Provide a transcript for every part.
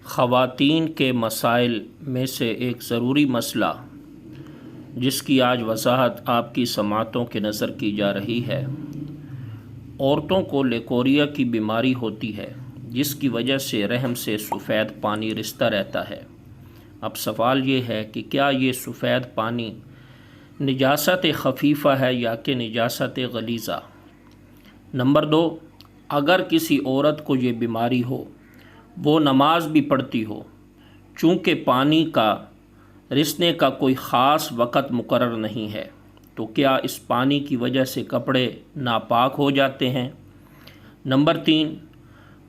خواتین کے مسائل میں سے ایک ضروری مسئلہ جس کی آج وضاحت آپ کی سماعتوں کے نظر کی جا رہی ہے، عورتوں کو لیکوریا کی بیماری ہوتی ہے جس کی وجہ سے رحم سے سفید پانی رستا رہتا ہے۔ اب سوال یہ ہے کہ کیا یہ سفید پانی نجاست خفیفہ ہے یا کہ نجاست غلیظہ؟ نمبر 2، اگر کسی عورت کو یہ بیماری ہو، وہ نماز بھی پڑھتی ہو، چونکہ پانی کا رسنے کا کوئی خاص وقت مقرر نہیں ہے، تو کیا اس پانی کی وجہ سے کپڑے ناپاک ہو جاتے ہیں؟ نمبر 3،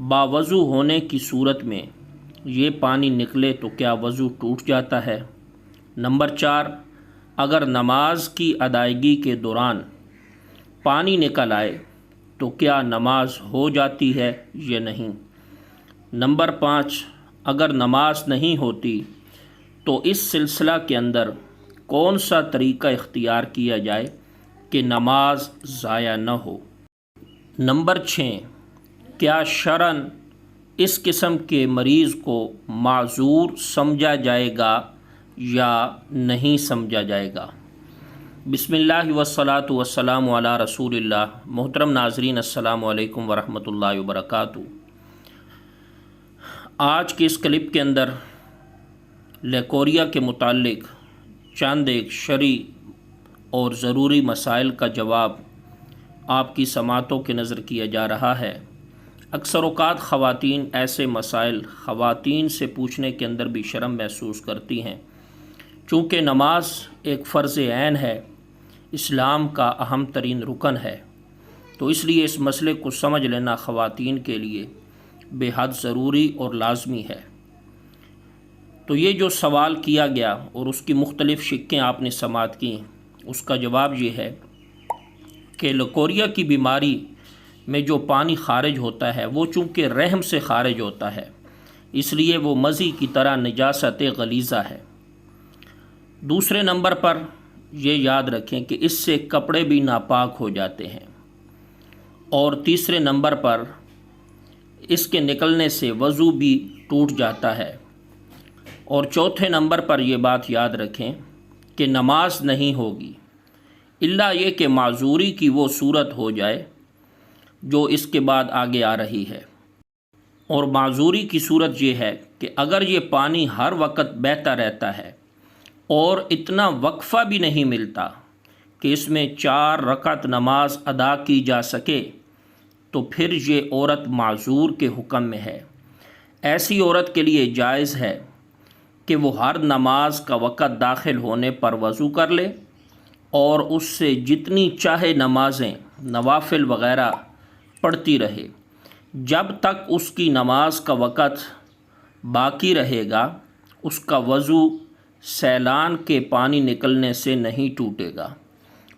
باوضو ہونے کی صورت میں یہ پانی نکلے تو کیا وضو ٹوٹ جاتا ہے؟ نمبر 4، اگر نماز کی ادائیگی کے دوران پانی نکل آئے تو کیا نماز ہو جاتی ہے یا نہیں؟ نمبر 5، اگر نماز نہیں ہوتی تو اس سلسلہ کے اندر کون سا طریقہ اختیار کیا جائے کہ نماز ضائع نہ ہو؟ نمبر 6، کیا شرعاً اس قسم کے مریض کو معذور سمجھا جائے گا یا نہیں سمجھا جائے گا؟ بسم اللہ والصلاۃ والسلام علی رسول اللہ۔ محترم ناظرین، السلام علیکم ورحمۃ اللہ وبرکاتہ۔ آج کے اس کلپ کے اندر لیکوریا کے متعلق چند ایک شرعی اور ضروری مسائل کا جواب آپ کی سماعتوں کے نظر کیا جا رہا ہے۔ اکثر اوقات خواتین ایسے مسائل خواتین سے پوچھنے کے اندر بھی شرم محسوس کرتی ہیں، چونکہ نماز ایک فرض عین ہے، اسلام کا اہم ترین رکن ہے، تو اس لیے اس مسئلے کو سمجھ لینا خواتین کے لیے بے حد ضروری اور لازمی ہے۔ تو یہ جو سوال کیا گیا اور اس کی مختلف شقیں آپ نے سماعت کی، اس کا جواب یہ ہے کہ لیکوریا کی بیماری میں جو پانی خارج ہوتا ہے وہ چونکہ رحم سے خارج ہوتا ہے، اس لیے وہ مزی کی طرح نجاست غلیظہ ہے۔ دوسرے نمبر پر یہ یاد رکھیں کہ اس سے کپڑے بھی ناپاک ہو جاتے ہیں، اور تیسرے نمبر پر اس کے نکلنے سے وضو بھی ٹوٹ جاتا ہے، اور چوتھے نمبر پر یہ بات یاد رکھیں کہ نماز نہیں ہوگی الا یہ کہ معذوری کی وہ صورت ہو جائے جو اس کے بعد آگے آ رہی ہے۔ اور معذوری کی صورت یہ ہے کہ اگر یہ پانی ہر وقت بہتا رہتا ہے اور اتنا وقفہ بھی نہیں ملتا کہ اس میں 4 رکعت نماز ادا کی جا سکے، تو پھر یہ عورت معذور کے حکم میں ہے۔ ایسی عورت کے لیے جائز ہے کہ وہ ہر نماز کا وقت داخل ہونے پر وضو کر لے اور اس سے جتنی چاہے نمازیں نوافل وغیرہ پڑھتی رہے، جب تک اس کی نماز کا وقت باقی رہے گا اس کا وضو سیلان کے پانی نکلنے سے نہیں ٹوٹے گا۔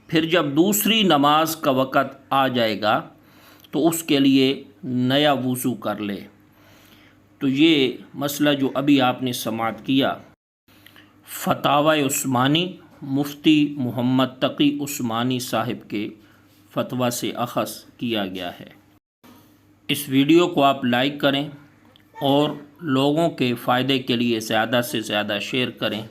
پھر جب دوسری نماز کا وقت آ جائے گا تو اس کے لیے نیا وضو کر لے۔ تو یہ مسئلہ جو ابھی آپ نے سماعت کیا، فتاوی عثمانی مفتی محمد تقی عثمانی صاحب کے فتویٰ سے اخذ کیا گیا ہے۔ اس ویڈیو کو آپ لائک کریں اور لوگوں کے فائدے کے لیے زیادہ سے زیادہ شیئر کریں۔